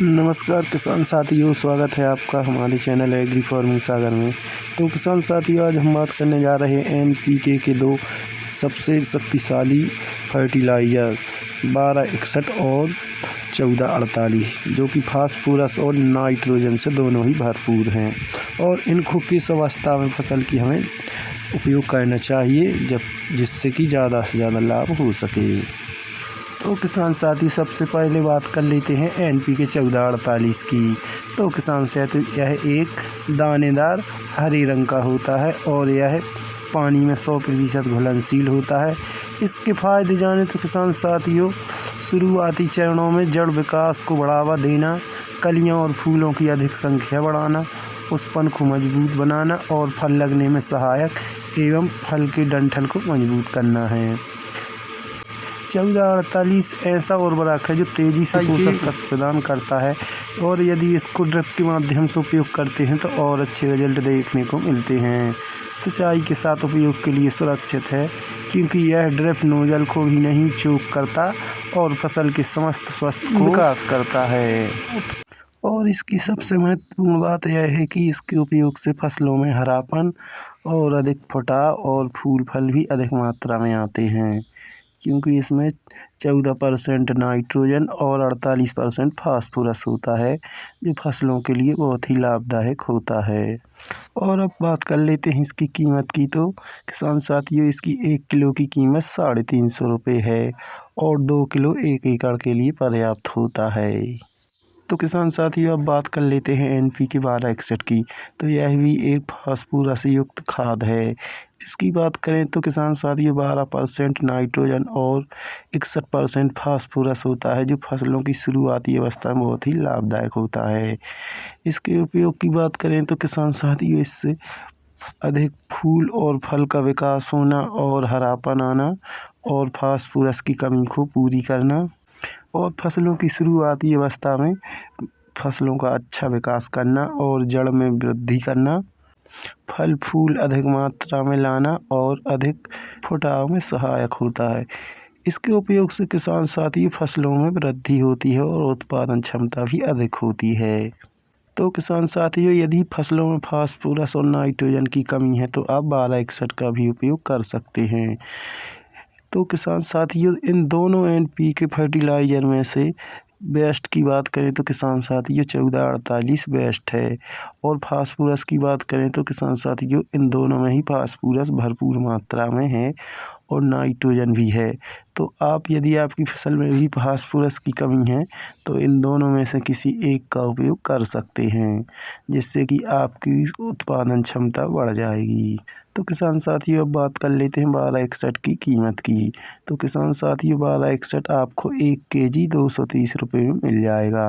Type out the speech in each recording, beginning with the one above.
नमस्कार किसान साथियों, स्वागत है आपका हमारे चैनल एग्री फार्मिंग सागर में। तो किसान साथियों, आज हम बात करने जा रहे हैं एनपीके के दो सबसे शक्तिशाली फर्टिलाइज़र 1261 और 1448, जो कि फास्फोरस और नाइट्रोजन से दोनों ही भरपूर हैं और इनको किस अवस्था में फसल की हमें उपयोग करना चाहिए जिससे कि ज़्यादा से ज़्यादा लाभ हो सके। तो किसान साथी, सबसे पहले बात कर लेते हैं एनपीके 1448 की। तो किसान साथी, यह एक दानेदार हरे रंग का होता है और यह पानी में 100% घुलनशील होता है। इसके फ़ायदे जाने तो किसान साथियों, शुरुआती चरणों में जड़ विकास को बढ़ावा देना, कलियों और फूलों की अधिक संख्या बढ़ाना, पुष्पन को मजबूत बनाना और फल लगने में सहायक एवं फल के डंठल को मजबूत करना है। 1448 ऐसा उर्वरक है जो तेज़ी से पोषक तत्व प्रदान करता है और यदि इसको ड्रिप के माध्यम से उपयोग करते हैं तो और अच्छे रिजल्ट देखने को मिलते हैं। सिंचाई के साथ उपयोग के लिए सुरक्षित है क्योंकि यह ड्रिप नोजल को भी नहीं चोक करता और फसल के समस्त स्वास्थ्य को विकास करता है। और इसकी सबसे महत्वपूर्ण बात यह है कि इसके उपयोग से फसलों में हरापन और अधिक फुटाव और फूल फल भी अधिक मात्रा में आते हैं, क्योंकि इसमें 14% नाइट्रोजन और 48% फास्फोरस होता है, जो फसलों के लिए बहुत ही लाभदायक होता है। और अब बात कर लेते हैं इसकी कीमत की। तो किसान साथियों, इसकी 1 किलो की कीमत 350 रुपये है और 2 किलो 1 एकड़ के लिए पर्याप्त होता है। तो किसान साथियों, अब बात कर लेते हैं एनपीके 1261 की। तो यह भी एक फास्फोरस युक्त खाद है। इसकी बात करें तो किसान साथियों, 12% नाइट्रोजन और 61% फास्फोरस होता है, जो फसलों की शुरुआती अवस्था में बहुत ही लाभदायक होता है। इसके उपयोग की बात करें तो किसान साथियों, इससे अधिक फूल और फल का विकास होना और हरापन आना और फास्फोरस की कमी को पूरी करना और फसलों की शुरुआती अवस्था में फसलों का अच्छा विकास करना और जड़ में वृद्धि करना, फल फूल अधिक मात्रा में लाना और अधिक फुटाव में सहायक होता है। इसके उपयोग से किसान साथी फसलों में वृद्धि होती है और उत्पादन क्षमता भी अधिक होती है। तो किसान साथियों, यदि फसलों में फास्फोरस और नाइट्रोजन की कमी है तो आप 1261 का भी उपयोग कर सकते हैं। तो किसान साथियों, इन दोनों एनपीके फर्टिलाइज़र में से बेस्ट की बात करें तो किसान साथियों 1448 बेस्ट है और फास्फोरस की बात करें तो किसान साथियों, इन दोनों में ही फास्फोरस भरपूर मात्रा में है और नाइट्रोजन भी है। तो आप यदि आपकी फसल में भी फास्फोरस की कमी है तो इन दोनों में से किसी एक का उपयोग कर सकते हैं, जिससे कि आपकी उत्पादन क्षमता बढ़ जाएगी। तो किसान साथियों, अब बात कर लेते हैं 1261 की कीमत की। तो किसान साथियों, 1261 आपको 1 केजी 230 रुपये में मिल जाएगा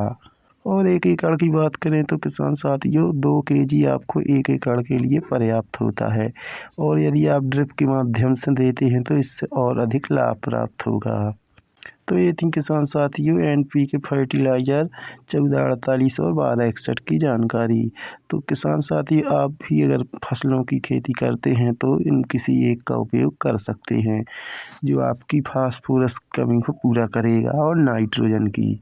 और 1 एकड़ की बात करें तो किसान साथियों, 2 केजी आपको 1 एकड़ के लिए पर्याप्त होता है और यदि आप ड्रिप के माध्यम से देते हैं तो इससे और अधिक लाभ प्राप्त होगा। तो ये थी किसान साथियों एनपीके फर्टिलाइज़र 1448 और 1261 की जानकारी। तो किसान साथी, आप भी अगर फसलों की खेती करते हैं तो इन किसी एक का उपयोग कर सकते हैं, जो आपकी फास्फोरस कमी को पूरा करेगा और नाइट्रोजन की।